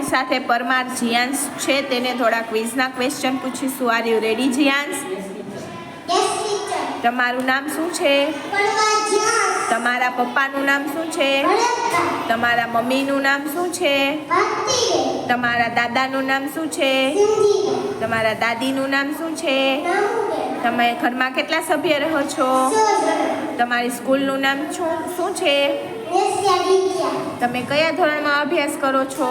આપણી સાથે પરમાર જીયાંશ છે, તેને થોડા ક્વિઝના ક્વેશ્ચન પૂછીશું. Are you ready Jiyansh? તમારું નામ શું છે? તમારા પપ્પાનું નામ શું છે? તમારા મમ્મીનું નામ શું છે? તમારા દાદાનું નામ શું છે? તમારા દાદીનું નામ શું છે? તમે ઘરમાં કેટલા સભ્ય રહો છો? તમારી સ્કૂલનું નામ શું છે? તમે કયા ધોરણમાં અભ્યાસ કરો છો?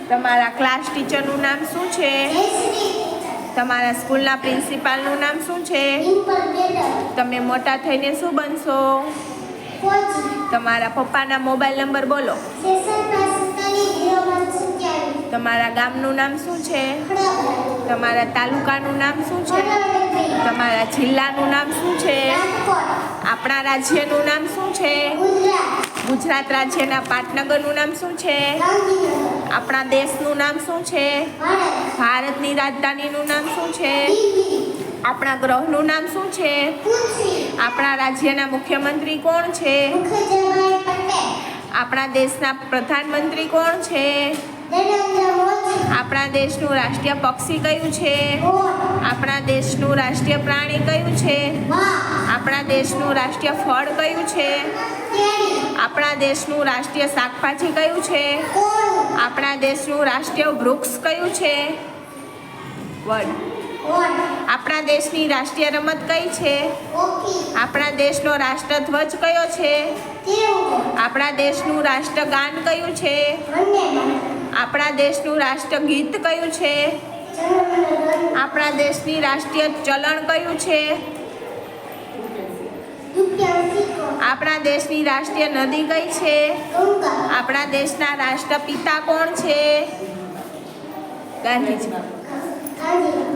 તમારા ક્લાસ ટીચરનું નામ શું છે? તમારા સ્કૂલના પ્રિન્સિપાલનું નામ શું છે? તમે મોટા થઈને શું બનશો? તમારા પપ્પાના મોબાઈલ નંબર બોલો. તમારા ગામનું નામ શું છે? તમારા તાલુકાનું નામ શું છે? તમારા જિલ્લાનું નામ શું છે? આપણા રાજ્યનું નામ શું છે? ગુજરાત રાજ્યના પાટનગરનું નામ શું છે? આપણા દેશનું નામ શું છે? ભારતની રાજધાનીનું નામ શું છે? આપણા ગ્રહનું નામ શું છે? આપણા રાજ્યના મુખ્યમંત્રી કોણ છે? આપણા દેશના પ્રધાનમંત્રી કોણ છે? આપણા દેશનું રાષ્ટ્રીય પક્ષી કયું છે? આપણા દેશનું રાષ્ટ્રીય પ્રાણી કયું છે? આપણા દેશનું રાષ્ટ્રીય ફળ કયું છે? આપણા દેશનું રાષ્ટ્રીય શાકભાજી કયું છે? આપણા દેશનું રાષ્ટ્રીય વૃક્ષ કયું છે? આપણા દેશની રાષ્ટ્રીય રમત કઈ છે? આપણા દેશનો રાષ્ટ્રધ્વજ કયો છે? આપણા દેશનું રાષ્ટ્રગાન કયું છે? આપણા દેશનું રાષ્ટ્રગીત કયું છે? આપણા દેશની રાષ્ટ્રીય ચલણ કયું છે? આપણા દેશની રાષ્ટ્રીય નદી કઈ છે? આપણા દેશના રાષ્ટ્રપિતા કોણ છે? ગાંધીજી.